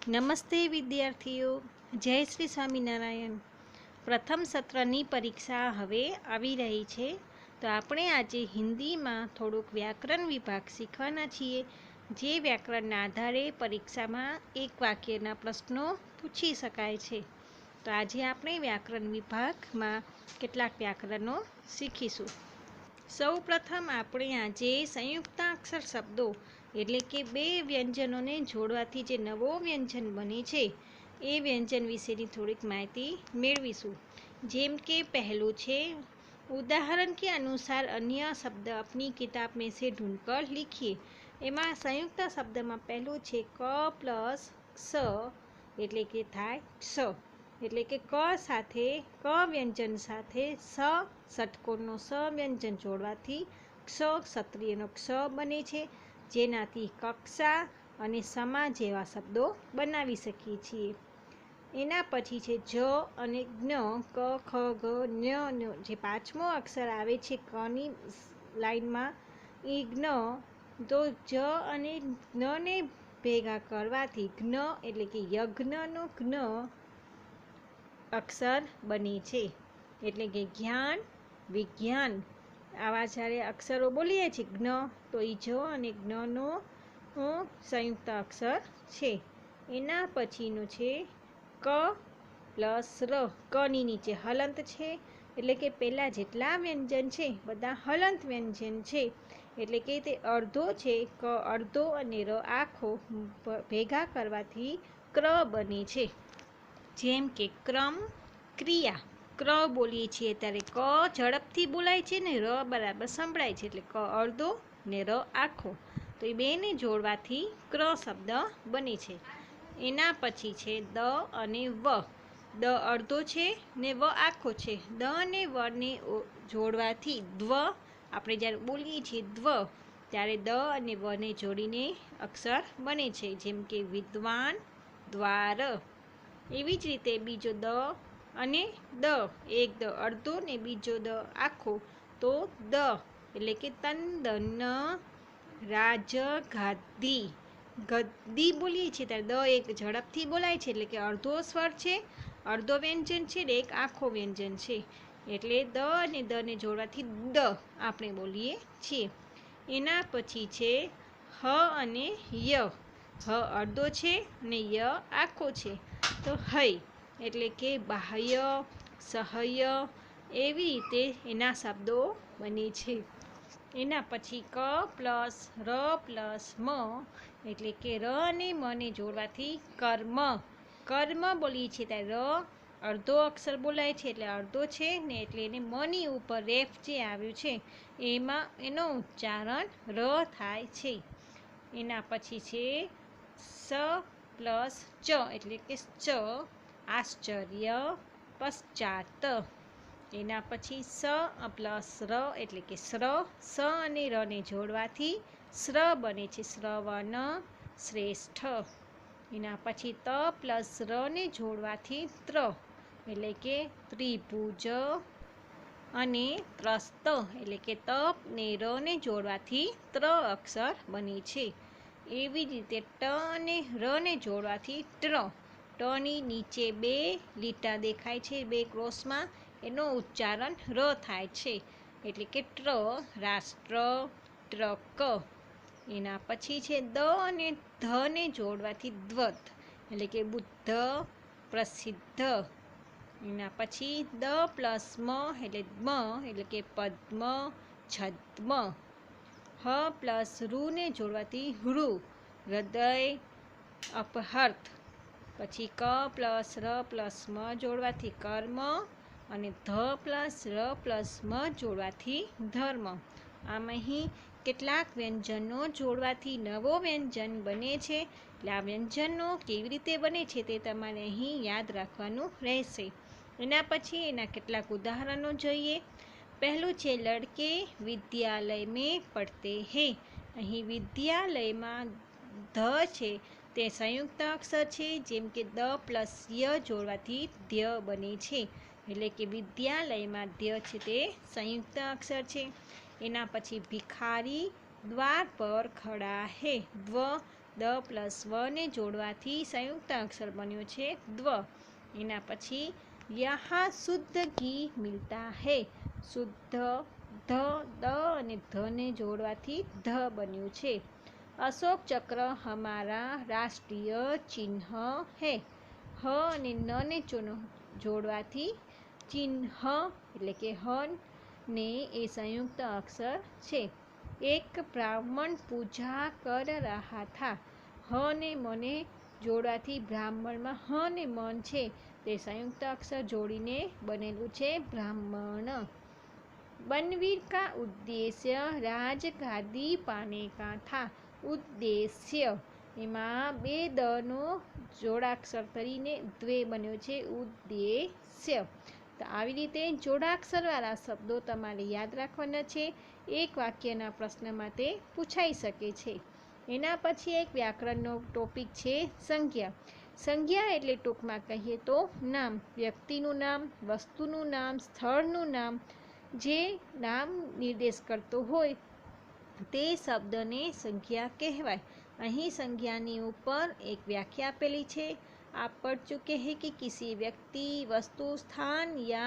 નમસ્તે વિદ્યાર્થીઓ, જય શ્રી સ્વામિનારાયણ। પ્રથમ સત્રની પરીક્ષા હવે આવી રહી છે, તો આપણે આજે હિન્દીમાં થોડુંક વ્યાકરણ વિભાગ શીખવાના છીએ, જે વ્યાકરણના આધારે પરીક્ષામાં એક વાક્યના પ્રશ્નો પૂછી શકાય છે। તો આજે આપણે વ્યાકરણ વિભાગમાં કેટલાક વ્યાકરણો શીખીશું। સૌ પ્રથમ આપણે આજે સંયુક્તાક્ષર શબ્દો એટલે કે બે વ્યંજનોને જોડવાથી જે નવો વ્યંજન બને છે એ વ્યંજન વિશેની થોડીક માહિતી મેળવીશું। જેમ કે પહેલું છે, ઉદાહરણ કે अनुसार अन्य शब्द अपनी किताब में से ढूंढकर लिखिए। એમાં સંયુક્ત શબ્દમાં પહેલું છે ક પ્લસ સ એટલે કે થાય સ, એટલે કે ક સાથે ક વ્યંજન સાથે સ ષટકોણનો સ વ્યંજન જોડવાથી ક્ષ ક્ષત્રિયનો ક્ષ બને છે, જેનાથી કક્ષા અને સમા જેવા શબ્દો બનાવી શકીએ છીએ। એના પછી છે જ અને જ્ઞ, ક ખ ગ જ્ઞ જે પાંચમો અક્ષર આવે છે કની લાઈનમાં એ જ્ઞ, તો જ અને જ્ઞને ભેગા કરવાથી જ્ઞ એટલે કે યજ્ઞનો જ્ઞ અક્ષર બને છે। એટલે કે જ્ઞાન વિજ્ઞાન આવા જ્યારે અક્ષરો બોલીએ છીએ જ્ઞ, તો એ જ અને જ્ઞનો સંયુક્ત અક્ષર છે। એના પછીનું છે ક પ્લસ ર, કની નીચે હલંત છે, એટલે કે પહેલાં જેટલા વ્યંજન છે બધા હલંત વ્યંજન છે, એટલે કે તે અડધો છે, ક અડધો અને ર આખો ભેગા કરવાથી ક્ર બને છે। જેમ કે ક્રમ ક્રિયા, ક્ર બોલીએ છીએ ત્યારે ક ઝડપથી બોલાય છે ને ર બરાબર સંભળાય છે, એટલે ક અડધો ને ર આખો, તો એ બેને જોડવાથી ક્ર શબ્દ બને છે। એના પછી છે દ અને વ, દ અડધો છે ને વ આખો છે, દ અને વને જોડવાથી દ્વ, આપણે જ્યારે બોલીએ છીએ દ્વ ત્યારે દ અને વને જોડીને અક્ષર બને છે, જેમ કે વિદ્વાન દ્વાર। એવી જ રીતે બીજો દ અને દ, એક દ અડધો ને બીજો દ આખો, તો દ એટલે કે તંદન રાજગાદી, ગદ્દી બોલીએ છીએ ત્યારે દ એક ઝડપથી બોલાય છે, એટલે કે અડધો સ્વર છે, અડધો વ્યંજન છે ને એક આખો વ્યંજન છે, એટલે દ અને દ ને જોડવાથી દ આપણે બોલીએ છીએ। એના પછી છે હ અને ય, હ અડધો છે ને ય આખો છે, તો હૈ એટલે કે બાહ્ય સહ્ય, એવી રીતે એના શબ્દો બને છે। એના પછી ક પ્લસ ર પ્લસ મ એટલે કે ર અને મને જોડવાથી કર્મ, કર્મ બોલીએ છીએ ત્યારે ર અડધો અક્ષર બોલાય છે, એટલે અડધો છે ને એટલે એને મની ઉપર રેફ જે આવ્યું છે એમાં એનો ઉચ્ચારણ ર થાય છે। એના પછી છે સ પ્લસ ચ એટલે કે ચ, આશ્ચર્ય પશ્ચાત। એના પછી સ પ્લસ ર એટલે કે સ્ર, સ અને ર ને જોડવાથી સ્ર બને છે, શ્રવણ શ્રેષ્ઠ। એના પછી ત પ્લસ ર ને જોડવાથી ત્ર એટલે કે ત્રિભુજ અને ત્રસ્ત, એટલે કે ત ને ર ને જોડવાથી ત્ર અક્ષર બને છે। એવી જ રીતે ટ અને ર ને જોડવાથી ટ્ર, ટની નીચે બે લીટા દેખાય છે, બે ક્રોસમાં એનો ઉચ્ચારણ ર થાય છે, એટલે કે ટ્ર રાષ્ટ્ર ટ્રક। એના પછી છે દ અને ધ ને જોડવાથી દ્વત એટલે કે બુદ્ધ પ્રસિદ્ધ। એના પછી દ પ્લસ મ એટલે કે પદ્મ છદ્મ। હ પ્લસ રૂ ને જોડવાથી હૃ, હૃદય અપહર્ત। પછી ક પ્લસ ર પ્લસ મ જોડવાથી કર્મ અને ધ પ્લસ ર પ્લસ મ જોડવાથી ધર્મ। આમ અહીં કેટલાક વ્યંજનો જોડવાથી નવો વ્યંજન બને છે, એટલે આ વ્યંજનો કેવી રીતે બને છે તે તમારે અહીં યાદ રાખવાનું રહેશે। એના પછી એના કેટલાક ઉદાહરણો જોઈએ। પહેલું છે લડકે વિદ્યાલય મેં પડતે હૈ, અહીં વિદ્યાલયમાં ધ છે તે સંયુક્ત અક્ષર છે, જેમ કે દ પ્લસ ય જોડવાથી દ્ય બને છે, એટલે કે વિદ્યાલયમાં દ્ય છે તે સંયુક્ત અક્ષર છે। એના પછી ભિખારી દ્વાર પર ખડા હે, દ્વ દ પ્લસ વ ને જોડવાથી સંયુક્ત અક્ષર બન્યો છે દ્વ. એના પછી યહાં શુદ્ધ ઘી મિલતા હૈ. શુદ્ધ ધ દ અને ધને જોડવાથી ધ બન્યું છે. અશોક ચક્ર હમારા રાષ્ટ્રીય ચિહ્ન હૈ. હ અને ન ને જોડવાથી ચિહ્ન એટલે કે હ ને એ સંયુક્ત અક્ષર છે. એક બ્રાહ્મણ પૂજા કર રહા થા. હ ને મને જોડવાથી બ્રાહ્મણમાં હ ને મન છે તે સંયુક્ત અક્ષર જોડીને બનેલું છે બ્રાહ્મણ. બનવીર કા ઉદ્દેશ્ય રાજગાદી પાને કા થા. ઉદ્દેશ્ય એમાં બે દનો જોડાક્ષર કરીને દ્વે બન્યો છે ઉદ્દેશ્ય. તો આવી રીતે જોડાક્ષરવાળા શબ્દો તમારે યાદ રાખવાના છે. એક વાક્યના પ્રશ્નમાં તે પૂછાઈ શકે છે. એના પછી એક વ્યાકરણનો ટોપિક છે સંજ્ઞા. સંજ્ઞા એટલે ટૂંકમાં કહીએ તો નામ, વ્યક્તિનું નામ, વસ્તુનું નામ, સ્થળનું નામ, જે નામ નિર્દેશ કરતો હોય તે શબ્દને સંજ્ઞા કહેવાય. અહીં સંજ્ઞાની ઉપર એક વ્યાખ્યા આપેલી છે. आप पढ़ चुके हैं कि किसी व्यक्ति, वस्तु, स्थान या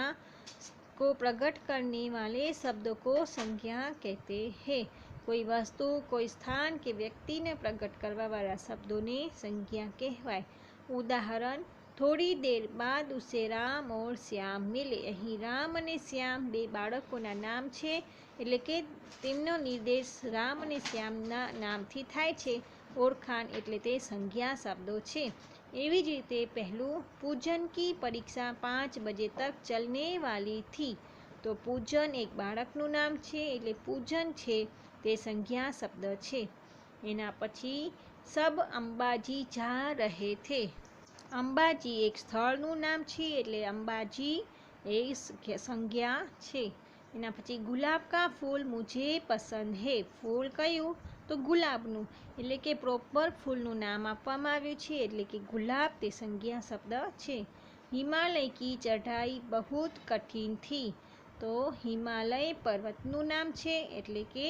को प्रकट करने वाले शब्द को संज्ञा कहते हैं. कोई वस्तु, कोई स्थान के व्यक्ति ने प्रकट करवा वाला शब्दों ने संज्ञा कहवाय. उदाहरण, थोड़ी देर बाद उसे राम और श्याम मिले. અહીં રામ અને શ્યામ બે બાળકોના નામ છે એટલે કે તેમનો નિર્દેશ રામ અને શ્યામના નામથી થાય છે. ઓળખાણ એટલે તે સંજ્ઞા શબ્દો છે. એવી જ રીતે પહેલું, પૂજન की परीक्षा 5 बजे तक चलने वाली थी. તો પૂજન એક બાળકનું નામ છે એટલે પૂજન છે તે સંજ્ઞા શબ્દ છે. એના પછી સબ અંબાજી જા રહે થે. અંબાજી એક સ્થળનું નામ છે એટલે અંબાજી એ સંજ્ઞા છે. એના પછી ગુલાબ કા ફૂલ મુझे પસંદ હે. ફૂલ કયું? તો ગુલાબનું, એટલે કે પ્રોપર ફૂલનું નામ આપવામાં આવ્યું છે એટલે કે ગુલાબ તે સંજ્ઞા શબ્દ છે. હિમાલય કી ચઢાઈ બહુત કઠિન થી. તો હિમાલય પર્વતનું નામ છે એટલે કે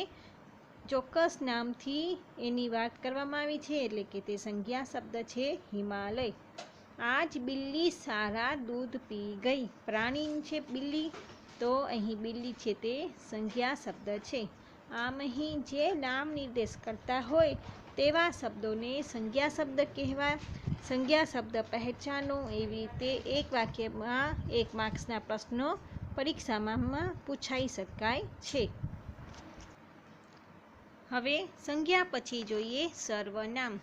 ચોક્કસ નામથી એની વાત કરવામાં આવી છે એટલે કે તે સંજ્ઞા શબ્દ છે હિમાલય. આજ બિલ્લી સારા દૂધ પી ગઈ. પ્રાણી છે બિલ્લી, તો અહીં બિલ્લી છે તે સંજ્ઞા શબ્દ છે. આમ અહીં જે નામ નિર્દેશ કરતા હોય તેવા શબ્દોને સંજ્ઞા શબ્દ કહેવાય. સંજ્ઞા શબ્દ પહેચાનો. એવી રીતે એક વાક્યમાં 1 માર્ક્સના પ્રશ્નો પરીક્ષામાં પૂછાઈ શકાય છે. હવે સંજ્ઞા પછી જોઈએ સર્વનામ.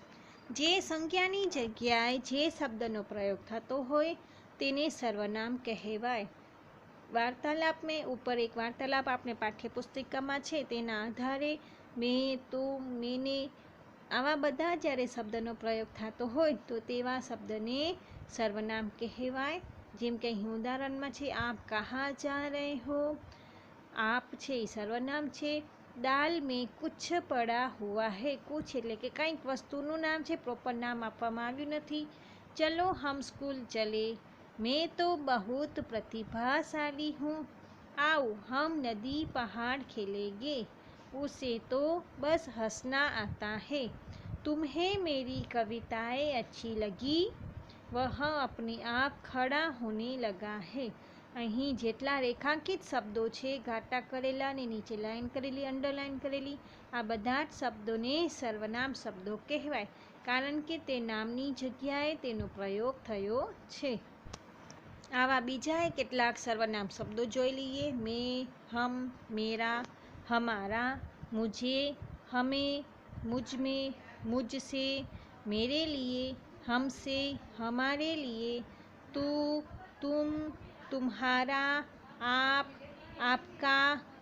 જે સંજ્ઞાની જગ્યાએ જે શબ્દનો પ્રયોગ થતો હોય તેને સર્વનામ કહેવાય. વાર્તાલાપ મેં ઉપર એક વાર્તાલાપ આપણે પાઠ્યપુસ્તિકામાં છે તેના આધારે મેં, તું, મેને આવા બધા જ્યારે શબ્દનો પ્રયોગ થતો હોય તો તેવા શબ્દને સર્વનામ કહેવાય. જેમ કે અહીં ઉદાહરણમાં છે આપ કહા જા રહે હો. આપ છે એ સર્વનામ છે. દાલ મેં કુછ પડા હુઆ હૈ. કુછ એટલે કે કંઈક વસ્તુનું નામ છે, પ્રોપર નામ આપવામાં આવ્યું નથી. ચલો હમ સ્કૂલ ચલે. मैं तो बहुत प्रतिभाशाली हूँ. आओ हम नदी पहाड़ खेलेंगे. उसे तो बस हंसना आता है. तुम्हें मेरी कविताएं अच्छी लगी. वह अपने आप खड़ा होने लगा है. અહીં જેટલા રેખાંકિત શબ્દો છે, ઘાટા કરેલા ને નીચે લાઈન કરેલી, અંડરલાઈન કરેલી, આ બધા જ શબ્દોને સર્વનામ શબ્દો કહેવાય કારણ કે તે નામની જગ્યાએ તેનો પ્રયોગ થયો છે. આવા બીજા કેટલાક સર્વનામ શબ્દો જોઈ લઈએ. મેં, હમ, મેરા, હમારા, મુझे, हमें, मुझ में, मुझसे, मेरे लिए, हमसे, हमारे लिए, तू, तुम, तुम्हारा, आप, आपका,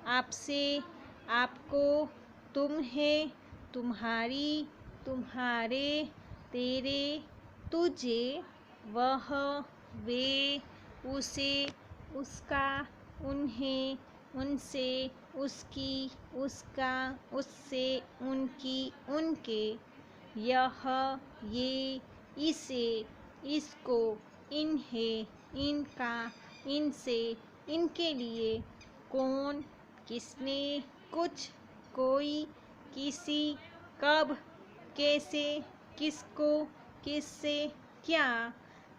आपसे, आपको, तुम्हें, तुम्हारी, तुम्हारे, तेरे, तुझे, वह, वे, उसे, उसका, उन्हें, उनसे, उसकी, उसका, उससे, उनकी, उनके, यह, ये, इसे, इसको, इन्हें, इनका, इनसे, इनके लिए, कौन, किसने, कुछ, कोई, किसी, कब, कैसे, किसको, किससे, क्या,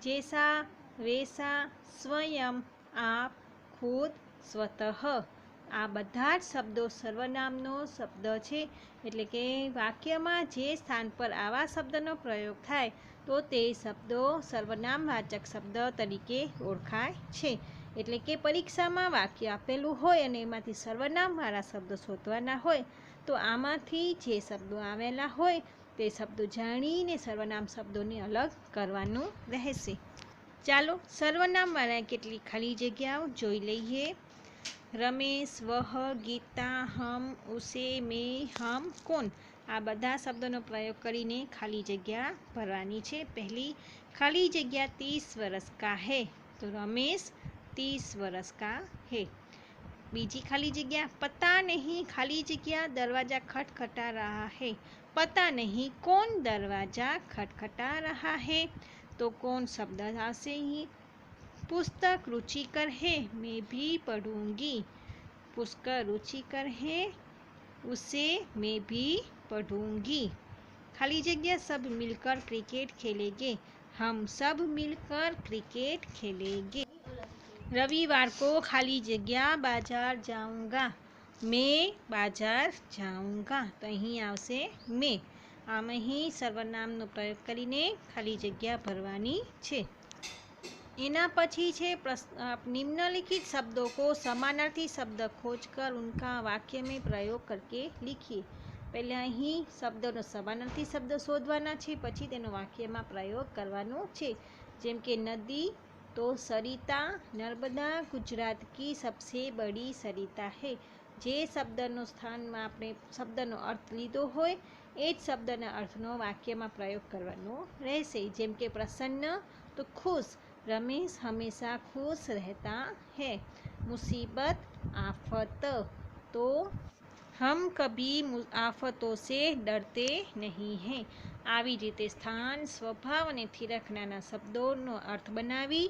जैसा, वैसा, स्वयं, आप, खुद, स्वतः। આ બધા જ શબ્દો સર્વનામનો શબ્દ છે, એટલે કે વાક્યમાં જે સ્થાન પર આવા શબ્દનો પ્રયોગ થાય તો તે શબ્દો સર્વનામવાચક શબ્દ તરીકે ઓળખાય છે. એટલે કે પરીક્ષામાં વાક્ય આપેલું હોય અને એમાંથી સર્વનામવાળા શબ્દો શોધવાના હોય તો આમાંથી જે શબ્દો આવેલા હોય તે શબ્દો જાણીને સર્વનામ શબ્દોને અલગ કરવાનું રહેશે. ચાલો સર્વનામવાળા કેટલી ખાલી જગ્યાઓ જોઈ લઈએ. રમેશ, વહ, ગીતા, હમ, ઉસે, મેં, હમ, કોણ. આ બધા શબ્દોનો પ્રયોગ કરીને ખાલી જગ્યા ભરવાની છે. પહેલી ખાલી જગ્યા 30 વર્ષ કા હે, તો રમેશ 30 વર્ષ કા હે. બીજી ખાલી જગ્યા પતા નહીં ખાલી જગ્યા દરવાજા खटखटा रहा है, पता नहीं कौन दरवाजा खटखटा रहा है, तो कौन शब्द આવશે અહીં. पुस्तक रुचिकर है, मैं भी पढ़ूंगी. पुस्तक रुचिकर है, उसे मैं भी पढ़ूंगी. खाली जगह सब मिलकर क्रिकेट खेलेंगे, हम सब मिलकर क्रिकेट खेलेंगे. रविवार को खाली जगह बाजार जाऊंगा, मैं बाजार जाऊंगा. तो અહીં આવશે મેં. આમ અહીં સર્વનામનો પ્રયોગ કરીને ખાલી જગ્યા ભરવાની છે. એના પછી છે निम्नलिखित शब्दों को समानार्थी शब्द खोजकर उनका वाक्य में प्रयोग करके लिखिए. પહેલા અહીં શબ્દનો સમાનાર્થી શબ્દ શોધવાના છે, પછી તેનો વાક્યમાં પ્રયોગ કરવાનો છે. જેમ કે નદી તો સરિતા, નર્મદા ગુજરાત की सबसे बड़ी सरिता है. જે શબ્દનો સ્થાનમાં આપણે શબ્દનો અર્થ લીધો હોય એ જ શબ્દના અર્થનો વાક્યમાં પ્રયોગ કરવાનો રહેશે. જેમ કે પ્રસન્ન તો ખુશ, रमेश हमेशा खुश रहता है. मुसीबत आफत तो हम कभी आफतों से डरते नहीं हैं. આવી રીતે સ્થાન, સ્વભાવ અને થીરકનાના શબ્દોનો અર્થ બનાવી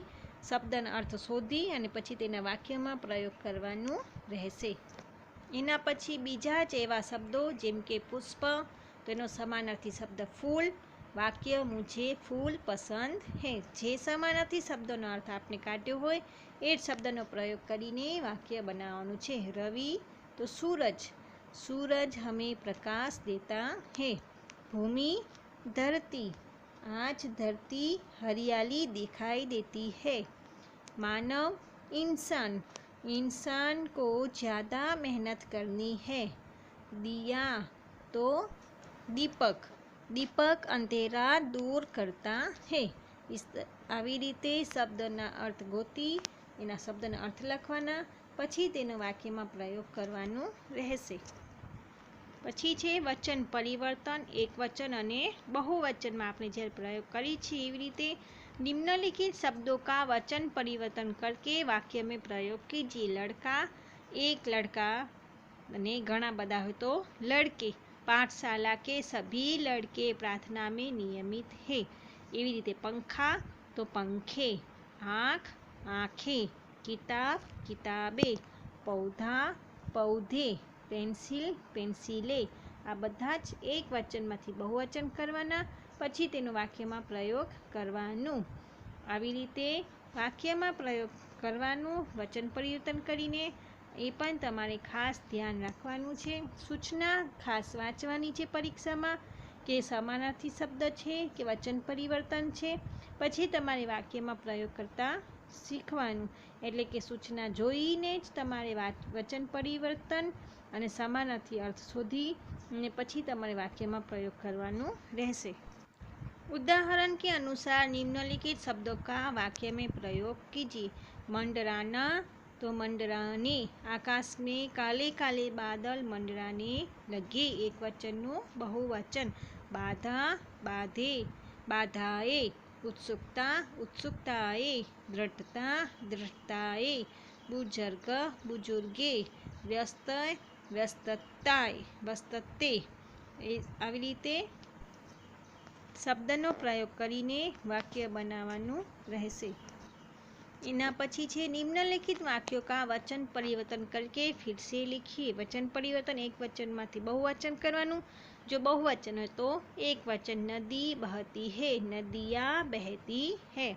શબ્દનો અર્થ શોધી અને પછી તેના વાક્યમાં પ્રયોગ કરવાનું રહેશે. એના પછી બીજા જ એવા શબ્દો જેમ કે પુષ્પ, તેનો સમાનાર્થી શબ્દ ફૂલ. વાક્ય મુझे फूल पसंद है. જે સમાનાર્થી શબ્દોનો અર્થ આપણે કાઢ્યો હોય એ જ શબ્દનો પ્રયોગ કરીને વાક્ય બનાવવાનું છે. રવિ તો સૂરજ, सूरज हमें प्रकाश देता है. भूमि धरती, आज धरती हरियाली दिखाई देती है. मानव इंसान, इंसान को ज़्यादा मेहनत करनी है. दिया तो दीपक, दीपक अंधेरा दूर करता है. આવી રીતે શબ્દના અર્થ ગોતી એના શબ્દના અર્થ લખવાના, પછી તેનો વાક્યમાં પ્રયોગ કરવાનો રહેશે. પછી છે વચન પરિવર્તન. એક વચન અને બહુવચનમાં આપણે જ્યારે પ્રયોગ કરી છીએ એવી રીતે निम्नलिखित शब्दों का वचन परिवर्तन करके वाक्य में प्रयोग कीजिए. लड़का एक लड़का અને ઘણા બધા હોય તો લડકે. पाठशाला के सभी लड़के प्रार्थना में नियमित है. એવી રીતે पंखा तो पंखे, आँख आँखें, किताब किताबें, पौधा पौधे, पेंसिल पेंसिलें. આ બધા જ એક વચનમાંથી બહુવચન કરવાના, પછી તેનો વાક્યમાં પ્રયોગ કરવાનું. આવી રીતે વાક્યમાં પ્રયોગ કરવાનું વચન પરિવર્તન કરીને. એ પણ તમારે ખાસ ધ્યાન રાખવાનું છે. સૂચના ખાસ વાંચવાની છે પરીક્ષામાં કે સમાનાર્થી શબ્દ છે કે વચન પરિવર્તન છે. પછી તમારે વાક્યમાં પ્રયોગ કરતા શીખવાનું. એટલે કે સૂચના જોઈને જ તમારે વચન પરિવર્તન અને સમાનાર્થી અર્થ શોધી અને પછી તમારે વાક્યમાં प्रयोग કરવાનું રહેશે. उदाहरण के अनुसार निम्नलिखित शब्दों का वाक्य में प्रयोग कीजिए. मंडराना तो मंडराने, आकाश में काले काले बादल मंडराने लगे. एक वचनનું बहुवचन. बाधा बाधे, बाधाए. उत्सुकता उत्सुकताए, दृढ़ता दृढ़ताए, बुजुर्ग बुजुर्गे, व्यस्त व्यस्तताए व्यस्तते. આવી રીતે શબ્દનો પ્રયોગ કરીને વાક્ય બનાવવાનું રહેશે. એના પછી છે નિમ્નલિખિત વાક્યો का वचन परिवर्तन करके फिर से लिखिए. वचन परिवर्तन એક વચનમાંથી બહુવચન કરવાનું जो बहुवचन है तो एक वचन, नदी बहती है, नदियाँ बहती है।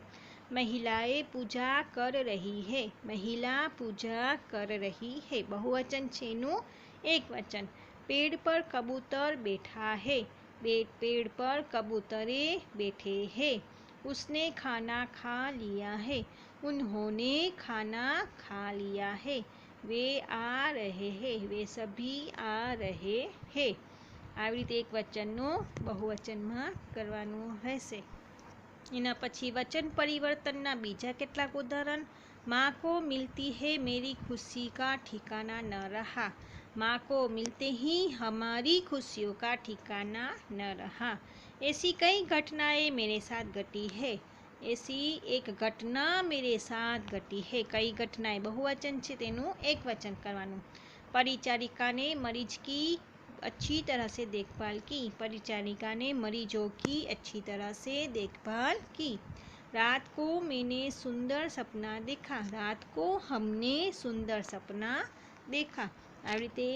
महिलाएं पूजा कर रही है, महिला पूजा कर रही है। बहुवचन છે નું એક વચન। पेड़ पर कबूतर बैठा है, पेड़ पर कबूतरे बैठे हैं। उसने खाना खा लिया है, उन्होंने खाना खा लिया है। वे आ रहे हैं, वे सभी आ रहे हैं। આવી રીતે એક વચનનું બહુવચનમાં કરવાનું રહેશે। એના પછી વચન પરિવર્તનના બીજા કેટલાક ઉદાહરણ। माँ को मिलती है मेरी खुशी का ठिकाना न रहा, माँ को मिलते ही हमारी खुशियों का ठिकाना न रहा। ऐसी कई घटनाएं मेरे साथ घटी है, ऐसी एक घटना मेरे साथ घटी है। कई घटनाएं बहुवचन છે તેનું એક વચન કરવાનું। परिचारिका ने मरीज की अच्छी तरह से देखभाल की, परिचारिका ने मरीजों की अच्छी तरह से देखभाल की। रात को मैंने सुंदर सपना देखा, रात को हमने सुंदर सपना देखा। આવી રીતે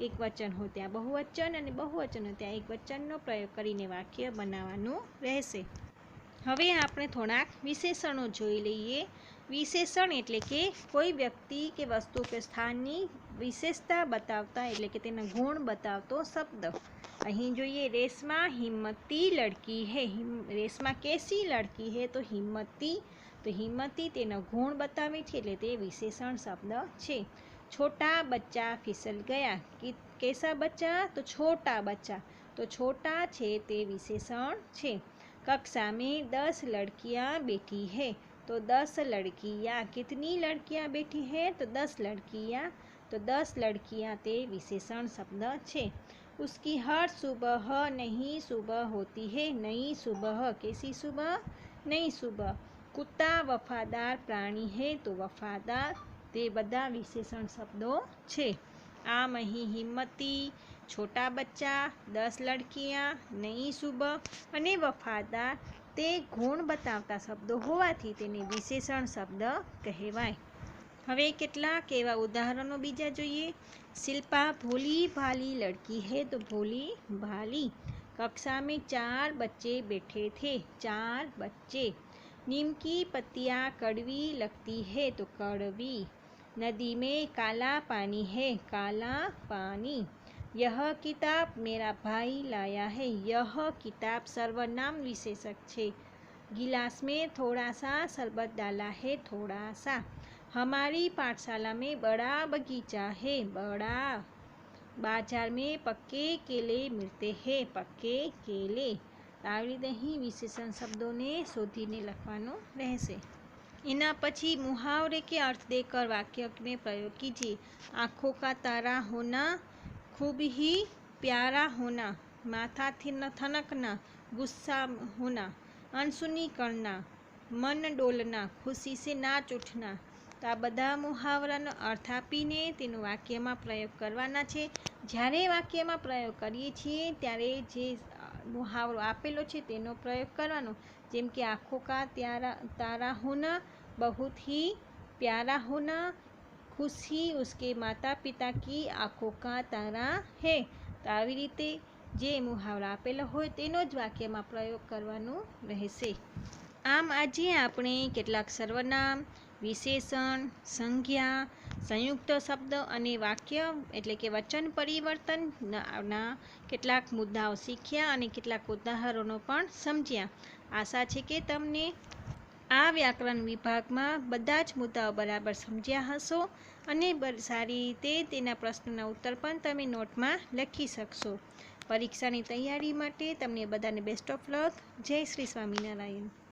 એક વચન હોય ત્યાં બહુવચન અને બહુવચન હોય ત્યાં એક વચનનો પ્રયોગ કરીને વાક્ય બનાવવાનું રહેશે। હવે આપણે થોડાક વિશેષણો જોઈ લઈએ। વિશેષણ એટલે કે કોઈ વ્યક્તિ કે વસ્તુ કે સ્થાનની વિશેષતા બતાવતા એટલે કે તેના ગુણ બતાવતો શબ્દ। અહીં જોઈએ રેશમા હિમ્મતી લડકી है, રેશમા कैसी लड़की है तो हिम्मती, तो हिम्मती તેનો ગુણ બતાવે છે એટલે તે વિશેષણ શબ્દ છે। छोटा बच्चा फिसल गया, कैसा बच्चा तो छोटा बच्चा, तो छोटा છે તે વિશેષણ છે। कक्षा में 10 लड़कियां बैठी है, तो 10 लड़कियां, कितनी लड़कियां बैठी है तो 10 लड़कियां, तो 10 लड़कियां ते विशेषण शब्द छे। उसकी हर सुबह नई सुबह होती है, नई सुबह, कैसी सुबह, नई सुबह। कुत्ता वफादार प्राणी है तो वफादार, ते बधा विशेषण शब्दों छे। आम अहीं हिम्मती, छोटा बच्चा, 10 लड़कियां, नई सुबह अने वफादार ते गुण बतावता शब्दों होवाथी तेने विशेषण शब्द कहेवाय। हवे केटलाक एवा उदाहरणों बीजा जोईए। शिल्पा भोली भाली लड़की है तो भोली भाली। कक्षा में 4 बच्चे बैठे थे, 4 बच्चे। नीम की पत्तियां कड़वी लगती है तो कड़वी। नदी में काला पानी है, काला पानी। यह किताब मेरा भाई लाया है, यह किताब सर्वनाम विशेषक छे। गिलास में थोड़ा सा शरबत डाला है, थोड़ा सा। हमारी पाठशाला में बड़ा बगीचा है, बड़ा। बाजार में पक्के केले मिलते हैं, पक्के केले। આવી રીતે અહીં વિશેષણ શબ્દોને શોધીને લખવાનું રહેશે। એના પછી मुहावरे के अर्थ देकर वाक्य में प्रयोग कीजिए। आँखों का तारा होना, खूब ही प्यारा होना, माथा थनकना, गुस्सा होना, अनसुनी करना, मन डोलना, खुशी से नाच उठना। तो आ बधा मुहावरानो अर्थ आपीने तेनो वाक्यमां प्रयोग करवाना छे। ज्यारे वाक्यमां प्रयोग करीए छीए त्यारे जे मुहावरो आपेलो छे तेनो प्रयोग करवानो। जेम के आँखों का तारा होना, बहुत ही प्यारा होना, खुशी उसके माता पिता की आँखों का तारा है। तो આવી રીતે જે મુહાવરો આપેલો હોય તેનો જ વાક્યમાં પ્રયોગ કરવાનો રહેશે। આમ આજે આપણે કેટલાક સર્વનામ, વિશેષણ, સંજ્ઞા, સંયુક્ત શબ્દ અને વાક્ય એટલે કે વચન પરિવર્તનના કેટલાક મુદ્દાઓ શીખ્યા અને કેટલાક ઉદાહરણો પણ સમજ્યા। આશા છે કે તમને આ વ્યાકરણ વિભાગમાં બધા જ મુદ્દાઓ બરાબર સમજ્યા હશો અને સારી રીતે તેના પ્રશ્નોના ઉત્તર પણ તમે નોટમાં લખી શકશો। પરીક્ષાની તૈયારી માટે તમને બધાને બેસ્ટ ઓફ લક। જય શ્રી સ્વામિનારાયણ।